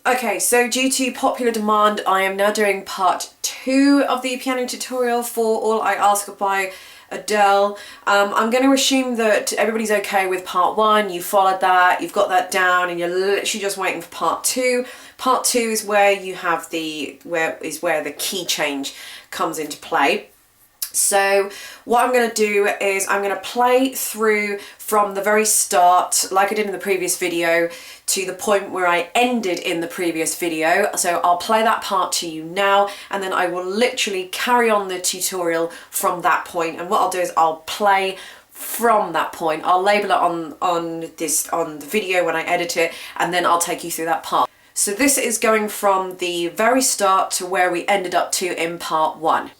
Okay, so due to popular demand, I am now doing part 2 of the piano tutorial for All I Ask by Adele. I'm going to assume that everybody's okay with part 1, you followed that, you've got that down, and you're literally just waiting for part 2. Part 2 is where you have where the key change comes into play. So what I'm going to do is I'm going to play through from the very start, like I did in the previous video, to the point where I ended in the previous video. So I'll play that part to you now, and then I will literally carry on the tutorial from that point. And what I'll do is I'll play from that point. I'll label it on the video when I edit it, and then I'll take you through that part. So this is going from the very start to where we ended up to in part 1.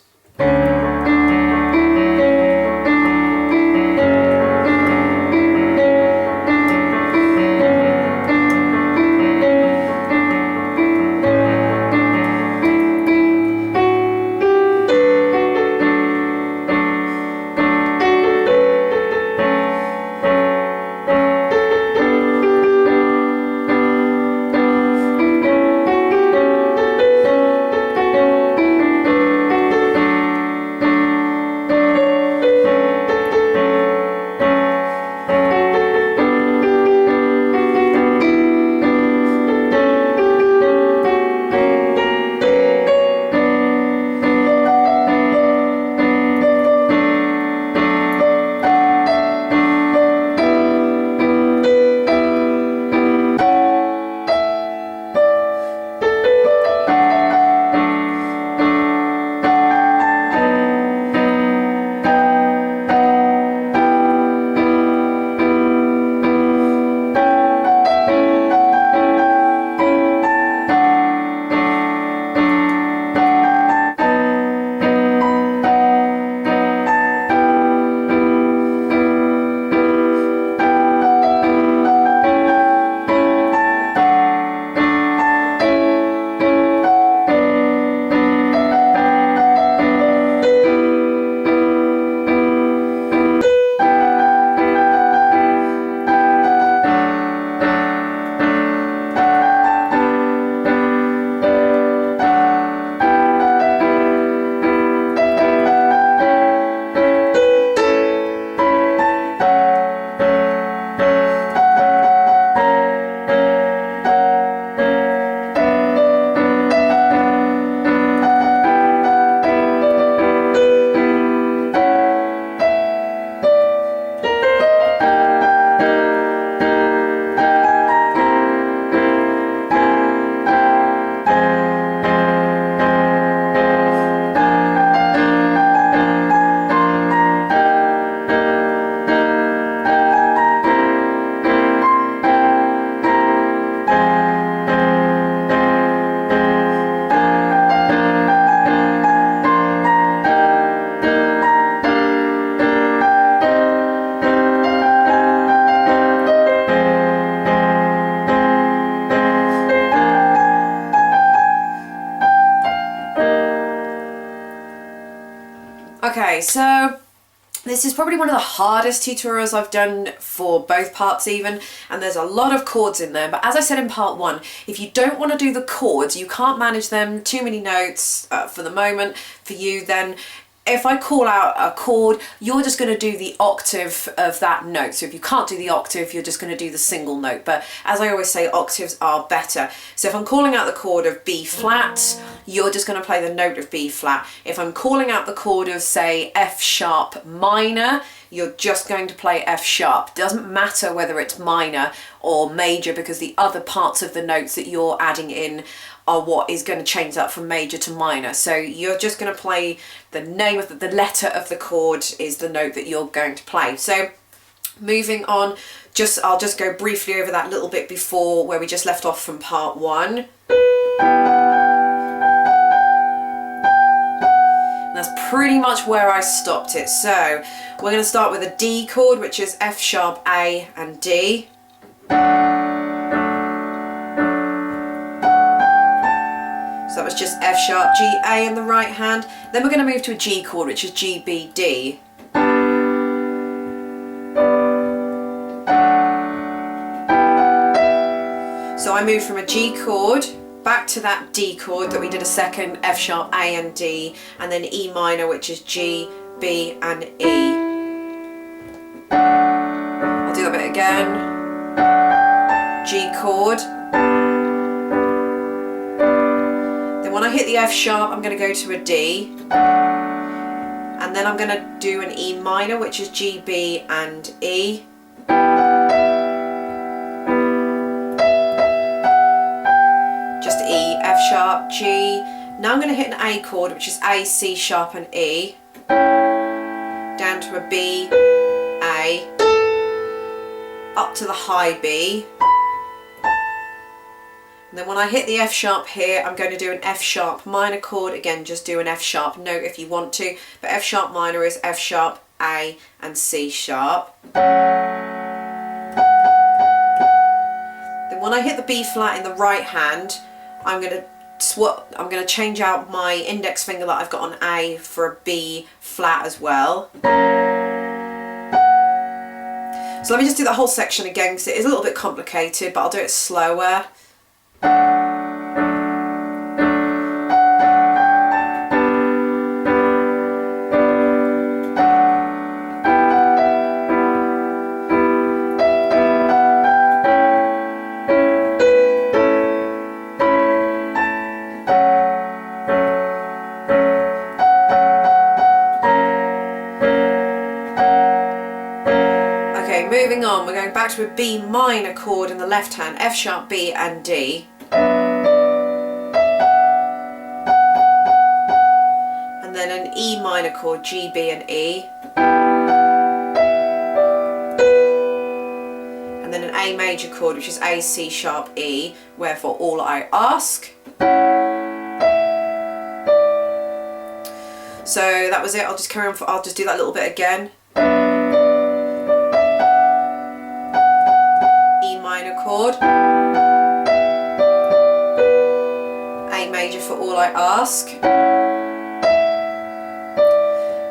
Okay, so this is probably one of the hardest tutorials I've done for both parts even, and there's a lot of chords in there, but as I said in part 1, if you don't want to do the chords, you can't manage them, too many notes for the moment for you, then if I call out a chord, you're just going to do the octave of that note. So if you can't do the octave, you're just going to do the single note. But as I always say, octaves are better. So if I'm calling out the chord of B flat, you're just going to play the note of B flat. If I'm calling out the chord of, say, F sharp minor, you're just going to play F sharp. Doesn't matter whether it's minor or major, because the other parts of the notes that you're adding in are what is going to change that from major to minor. So you're just going to play the name of the letter of the chord is the note that you're going to play. So moving on, I'll just go briefly over that little bit before where we just left off from part 1. That's pretty much where I stopped it. So we're going to start with a D chord, which is F sharp, A and D. So that was just F sharp, G, A in the right hand. Then we're going to move to a G chord, which is G, B, D. So I moved from a G chord back to that D chord that we did a second, F sharp, A and D, and then E minor, which is G, B and E. I'll do that bit again. G chord. Then when I hit the F sharp, I'm going to go to a D. And then I'm going to do an E minor, which is G, B and E. Just E, F sharp, G. Now I'm going to hit an A chord, which is A, C sharp and E. Down to a B, A. Up to the high B. And then when I hit the F sharp here, I'm going to do an F sharp minor chord. Again, just do an F sharp note if you want to, but F sharp minor is F sharp, A and C sharp. Then when I hit the B flat in the right hand, I'm going to change out my index finger that I've got on A for a B flat as well. So let me just do that whole section again because it is a little bit complicated, but I'll do it slower. Moving on, we're going back to a B minor chord in the left hand, F sharp, B and D. And then an E minor chord, G, B and E. And then an A major chord, which is A, C sharp, E, wherefore all I ask. So that was it, I'll just carry on, I'll just do that little bit again. Chord, A major for all I ask.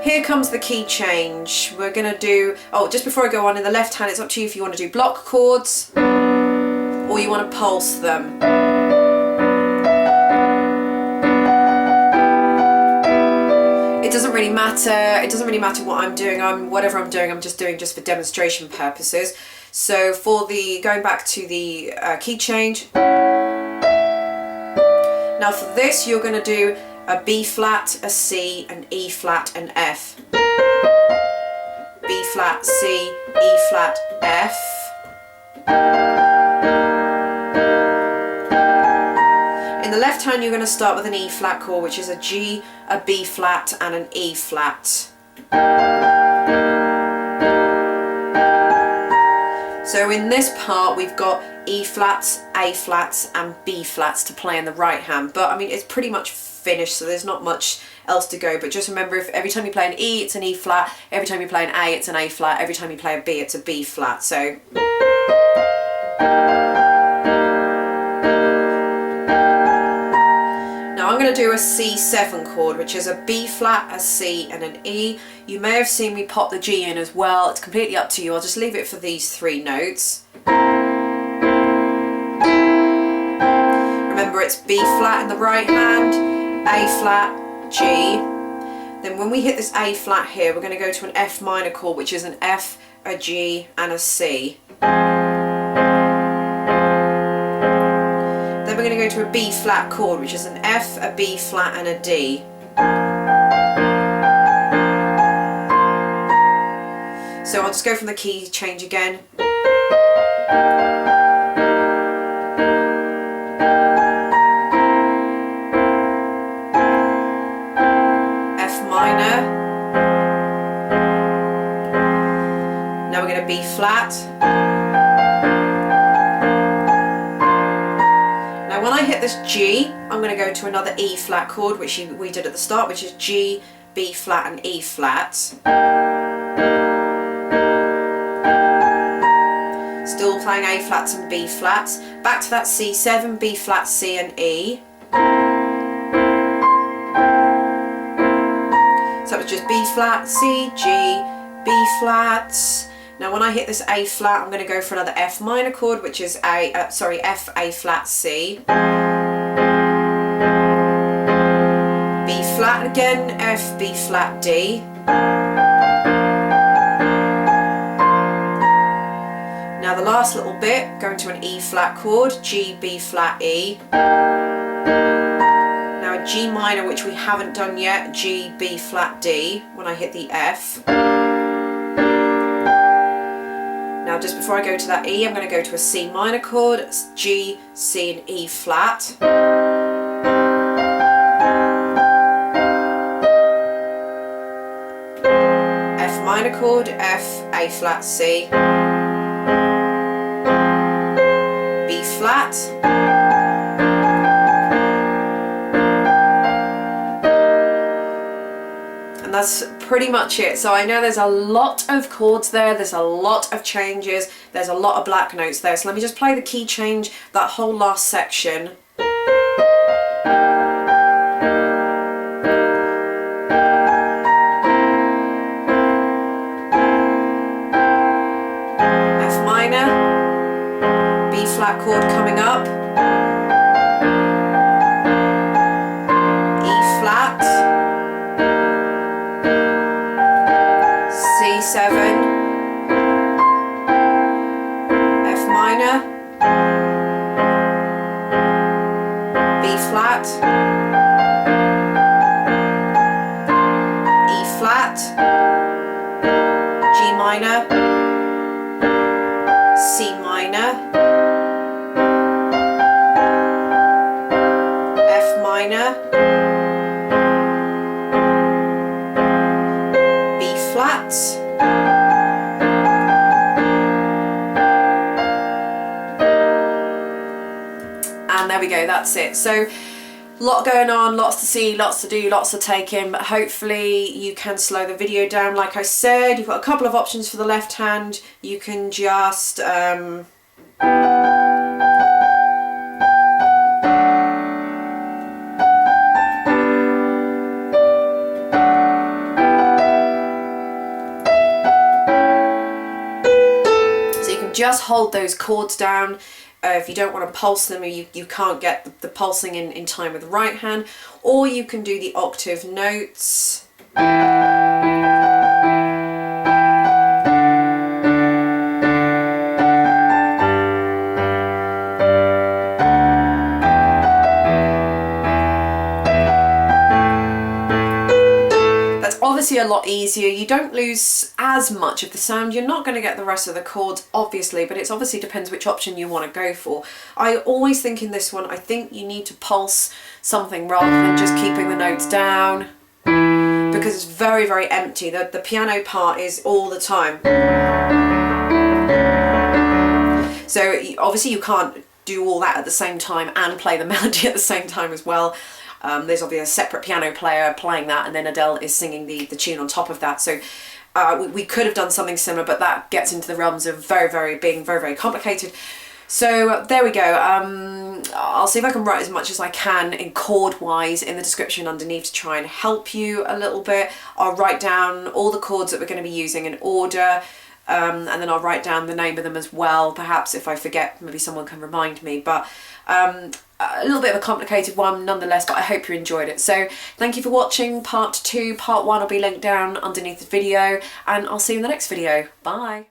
Here comes the key change. We're going to do, just before I go on, in the left hand it's up to you if you want to do block chords or you want to pulse them. It doesn't really matter what I'm doing. Whatever I'm doing, I'm just doing just for demonstration purposes. So for the, going back to the key change, now for this you're going to do a B flat, a C, an E flat, an F. B flat, C, E flat, F. In the left hand you're going to start with an E flat chord, which is a G, a B flat and an E flat. So in this part we've got E flats, A flats and B flats to play in the right hand, but I mean it's pretty much finished, so there's not much else to go. But just remember, if every time you play an E it's an E flat, every time you play an A it's an A flat, every time you play a B it's a B flat. So now I'm going to do a C7 chord, which is a B flat, a C and an E. You may have seen me pop the G in as well. It's completely up to you. I'll just leave it for these three notes. Remember, it's B flat in the right hand, A flat, G. Then when we hit this A flat here, we're going to go to an F minor chord, which is an F, a G and a C. Then we're going to go to a B flat chord, which is an F, a B flat and a D. So I'll just go from the key change again. F minor. Now we're going to B flat. When I hit this G, I'm going to go to another E flat chord, which we did at the start, which is G, B flat and E flat. Still playing A flats and B flats. Back to that C7, B flat, C and E. So it was just B flat, C, G, B flat. Now when I hit this A flat, I'm going to go for another F minor chord, which is F, A flat, C. B flat again, F, B flat, D. Now the last little bit, going to an E flat chord, G, B flat, E. Now a G minor, which we haven't done yet, G, B flat, D, when I hit the F. Now just before I go to that E, I'm going to go to a C minor chord, it's G, C and E flat. F minor chord, F, A flat, C. B flat. And that's pretty much it. So I know there's a lot of chords there, there's a lot of changes, there's a lot of black notes there. So let me just play the key change, that whole last section. F minor, B flat chord coming up, E flat, C7, F minor, B flat, E flat, G minor, C minor, F minor, B flat, and there we go, that's it. So a lot going on, lots to see, lots to do, lots to take in, but hopefully you can slow the video down. Like I said, you've got a couple of options for the left hand. You can just just hold those chords down. If you don't want to pulse them, or you can't get the pulsing in time with the right hand, or you can do the octave notes. Obviously a lot easier, you don't lose as much of the sound, you're not going to get the rest of the chords obviously, but it obviously depends which option you want to go for. I always think in this one, I think you need to pulse something rather than just keeping the notes down, because it's very, very empty. The piano part is all the time. So obviously you can't do all that at the same time and play the melody at the same time as well. There's obviously a separate piano player playing that, and then Adele is singing the tune on top of that. So we could have done something similar, but that gets into the realms of being very, very complicated. So there we go. I'll see if I can write as much as I can in chord-wise in the description underneath to try and help you a little bit. I'll write down all the chords that we're going to be using in order. And then I'll write down the name of them as well. Perhaps if I forget, maybe someone can remind me. But a little bit of a complicated one nonetheless, but I hope you enjoyed it. So thank you for watching part 2. Part 1 will be linked down underneath the video, and I'll see you in the next video. Bye.